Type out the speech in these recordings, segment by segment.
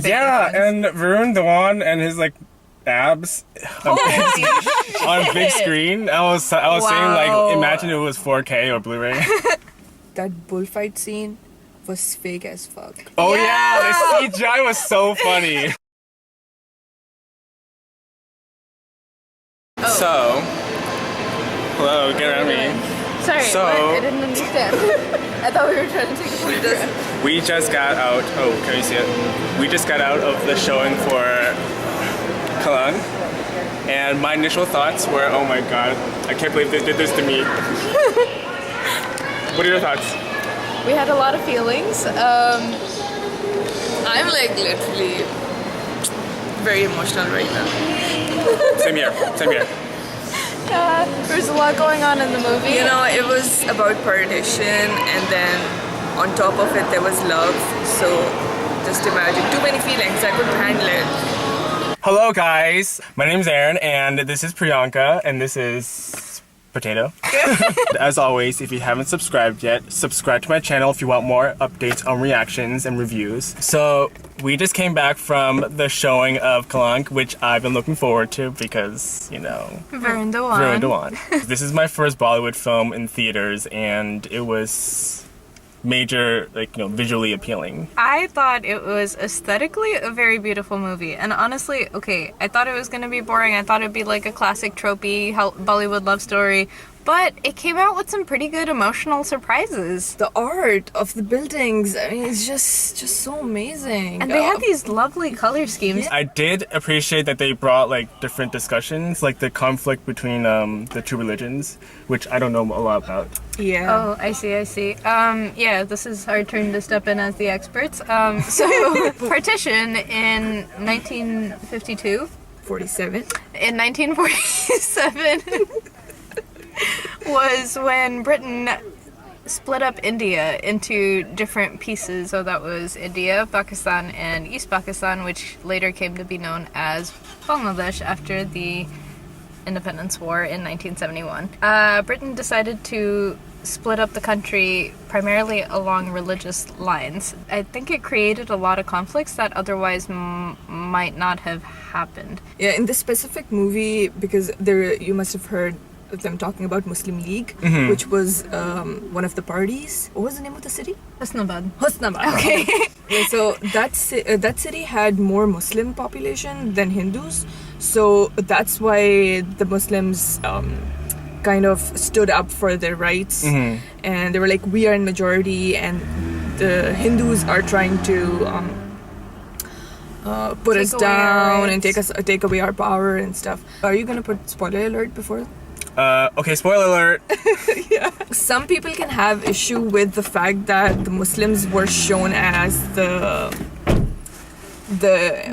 Yeah, and Varun, Dhawan, and his like abs on big screen. I was saying like, imagine it was 4K or Blu-ray. That bullfight scene was fake as fuck. Oh yeah, the CGI was so funny. So, hello, get around me. Sorry, So- what? I didn't understand. I thought we were trying to take a photograph. We just got out. Oh, can you see it? We just got out of the showing for Kalank, and my initial thoughts were, "Oh my god, I can't believe they did this to me." What are your thoughts? We had a lot of feelings. I'm like literally very emotional right now. Same here. Same here. There's a lot going on in the movie. You know, it was about partition, and then on top of it there was love. So just imagine, too many feelings. I couldn't handle it. Hello, guys. My name's Aaron, and this is Priyanka, and this is Potato. As always, if you haven't subscribed yet, subscribe to my channel if you want more updates on reactions and reviews. So we just came back from the showing of Kalank, which I've been looking forward to because, you know, Varun Dhawan. This is my first Bollywood film in theaters, and it was major, like, you know, visually appealing. I thought it was aesthetically a very beautiful movie, and honestly, okay, I thought it was gonna be boring. I thought it'd be like a classic tropey Bollywood love story, but it came out with some pretty good emotional surprises. The art of the buildings, I mean, it's just so amazing. And they had these lovely color schemes. I did appreciate that they brought like different discussions, like the conflict between the two religions, which I don't know a lot about. Yeah. Oh, I see. Yeah, this is our turn to step in as the experts. So, partition in 1952. 47. In 1947 was when Britain split up India into different pieces. So that was India, Pakistan, and East Pakistan, which later came to be known as Bangladesh after the Independence War in 1971. Britain decided to split up the country primarily along religious lines. I think it created a lot of conflicts that otherwise might not have happened. Yeah, in this specific movie, because you must have heard them talking about Muslim League, which was one of the parties. What was the name of the city? Hosnabad. Hosnabad. Okay. Yeah, so that city had more Muslim population than Hindus, so that's why the Muslims kind of stood up for their rights, and they were like, we are in majority, and the Hindus are trying to put us down and take away our power and stuff. Are you gonna put spoiler alert before? Okay, spoiler alert. Yeah. Some people can have issue with the fact that the Muslims were shown as the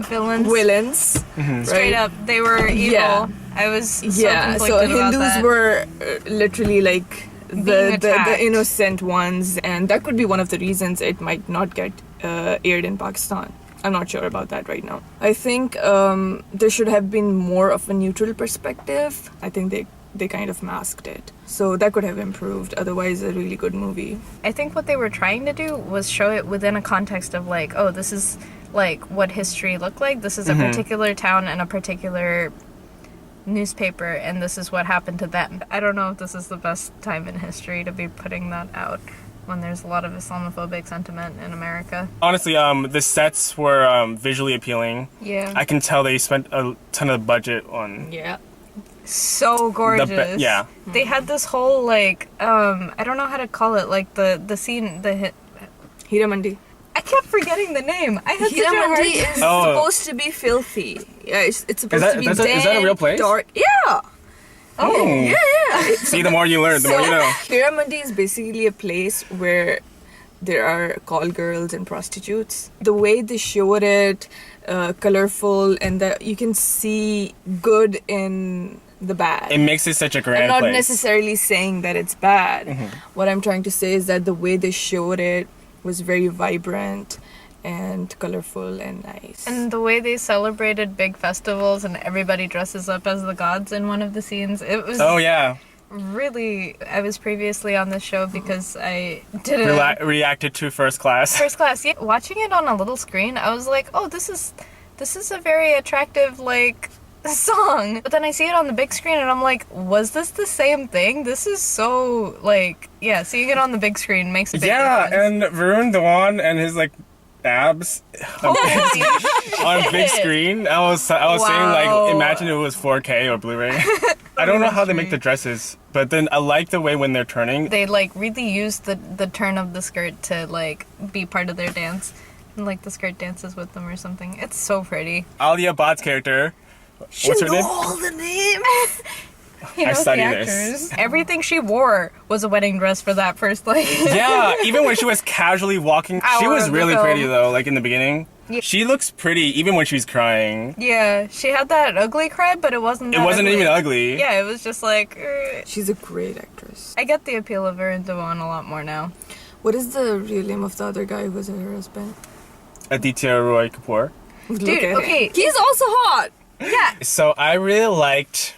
villains. Right? Straight up, they were evil. Yeah. I was so So conflicted about Hindus that. were literally like the attacked. innocent ones, and that could be one of the reasons it might not get aired in Pakistan. I'm not sure about that right now. I think there should have been more of a neutral perspective. I think they kind of masked it. So that could have improved. Otherwise, a really good movie. I think what they were trying to do was show it within a context of like, oh, this is like what history looked like. This is a particular town and a particular newspaper, and this is what happened to them. I don't know if this is the best time in history to be putting that out when there's a lot of Islamophobic sentiment in America. Honestly, the sets were visually appealing. Yeah. I can tell they spent a ton of budget on. Yeah. So gorgeous. Yeah. They had this whole like I don't know how to call it, like the scene, Hira Mandi. I kept forgetting the name. I had Hira such a hard Mandi is supposed to be filthy. Yeah, it's supposed to be is that a real place? dark. Yeah. Oh. Yeah. See, the more you learn, the more you know. Hira Mandi is basically a place where there are call girls and prostitutes. The way they showed it, colorful, and that you can see good in the bad. It makes it such a grand I'm not place. necessarily saying that it's bad. What I'm trying to say is that the way they showed it was very vibrant and colorful and nice. And the way they celebrated big festivals and everybody dresses up as the gods in one of the scenes, it was Oh yeah. really, I was previously on the show because I did a Reacted to First Class. First Class. Yeah, watching it on a little screen, I was like, oh, this is a very attractive like song. But then I see it on the big screen and I'm like, was this the same thing? This is so like, yeah, seeing it on the big screen makes a big difference. And Varun, Dhawan, and his like abs on big screen. I was saying like, imagine it was 4K or Blu-ray. I don't know how they make the dresses, but then I like the way when they're turning. They like really use the turn of the skirt to like be part of their dance. And like the skirt dances with them or something. It's so pretty. Alia Bhatt's character. What's her name? all the names. I study this. Everything she wore was a wedding dress for that first like. Yeah, even when she was casually walking, she was really pretty though. Like in the beginning, she looks pretty even when she's crying. Yeah, she had that ugly cry, but it wasn't. It wasn't ugly. even ugly. Yeah, it was just like. She's a great actress. I get the appeal of her and Dhawan a lot more now. What is the real name of the other guy who was her husband? Aditya Roy Kapoor. Dude, okay. He's also hot! Yeah. So I really liked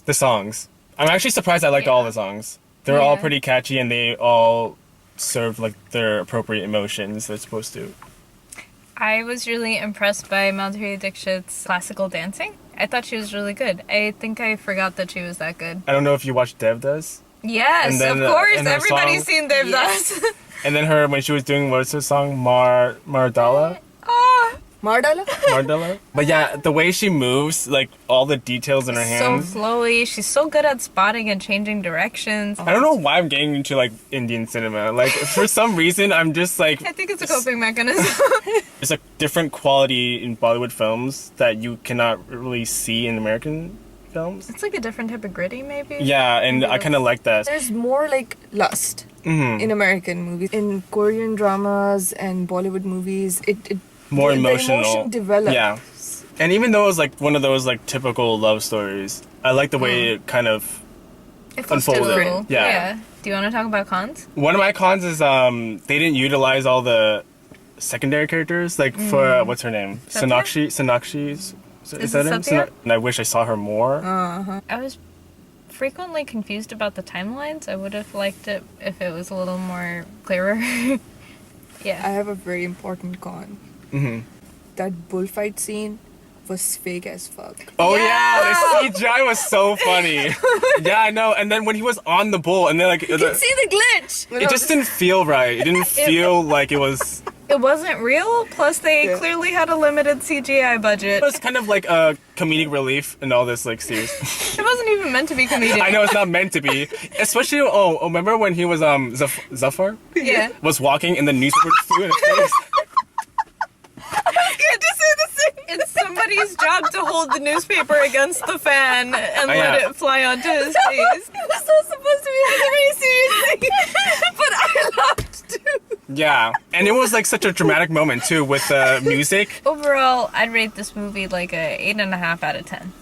the songs. I'm actually surprised I liked all the songs. They were all pretty catchy and they all served like their appropriate emotions they're supposed to. I was really impressed by Madhuri Dixit's classical dancing. I thought she was really good. I think I forgot that she was that good. I don't know if you watched Devdas. Yes, then, of course. and her Everybody's song- seen Devdas. And then her, when she was doing, what's her song? Mardala? Mardala? Mardala? But yeah, the way she moves, like all the details in her So hands. flowy. She's so good at spotting and changing directions. I don't know why I'm getting into like Indian cinema. Like for some reason, I'm just like, I think it's a coping mechanism. it's a different quality in Bollywood films that you cannot really see in American films. It's like a different type of gritty, maybe. Yeah, and I kind of like that. There's more like lust in American movies. In Korean dramas and Bollywood movies, it More the emotional. emotion develops. Yeah. And even though it was like one of those like typical love stories, I like the way it kind of It feels unfolded. typical. Yeah. Do you want to talk about cons? One of my cons is they didn't utilize all the secondary characters. Like for what's her name? Satya? Sonakshi. Is Is that it it? Satya? And I wish I saw her more. I was frequently confused about the timelines. I would have liked it if it was a little more clearer. I Yeah. have a very important con. That bullfight scene was fake as fuck. Oh yeah, the CGI was so funny. Yeah, I know. And then when he was on the bull, and then like You can see the glitch! it just didn't feel right. It didn't feel like it was. It wasn't real, plus they clearly had a limited CGI budget. It was kind of like a comedic relief in all this like series. It wasn't even meant to be comedic. I know it's not meant to be. Especially remember when he was Zafar Yeah. was walking and the newspaper flew in his face. Good to say the same. It's somebody's job to hold the newspaper against the fan and let it fly onto his face. It was not supposed to be a very serious thing, but I laughed too. Yeah, and it was like such a dramatic moment too with the music. Overall, I'd rate this movie like a 8.5 out of 10.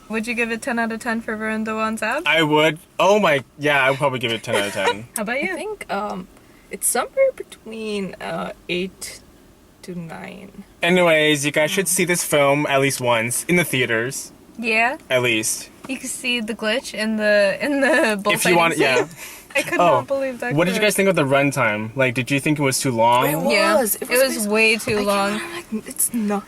Would you give it 10 out of 10 for Varun Dhawan's abs? I would. Oh my, yeah, I would probably give it 10 out of 10. How about you? I think it's somewhere between 8 to 9. Anyways, you guys should see this film at least once in the theaters, Yeah, at least. you can see the glitch in the bullfighting If you want, scene. yeah. I could not believe that. What did you guys think of the runtime? Like, did you think it was too long? Yeah, was. it was way too long. Like, it's 9?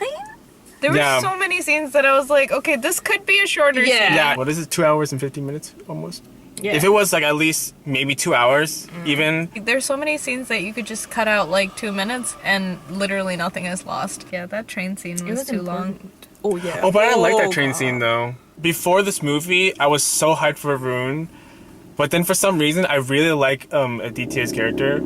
There were Yeah. so many scenes that I was like, okay, this could be a shorter Yeah. scene. Yeah. What is it? 2 hours and 15 minutes almost. Yeah. If it was like at least maybe 2 hours, even. There's so many scenes that you could just cut out like 2 minutes and literally nothing is lost. Yeah, that train scene was too long. Oh, yeah. Oh, but I like that train God. scene though. Before this movie, I was so hyped for Varun, but then for some reason, I really like Aditya's character,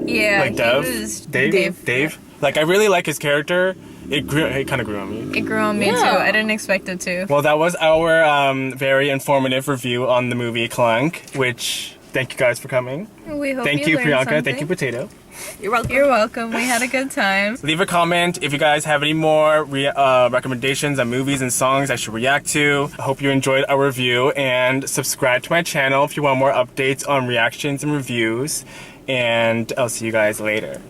Yeah, like he Dev, was Dave. Like I really like his character. It kind of grew on me. It grew on me too. I didn't expect it to. Well, that was our very informative review on the movie Kalank, which thank you guys for coming. We hope Thank you, learned Priyanka. something. Thank you, Potato. You're welcome. You're welcome. We had a good time. Leave a comment if you guys have any more recommendations on movies and songs I should react to. I hope you enjoyed our review, and subscribe to my channel if you want more updates on reactions and reviews. And I'll see you guys later.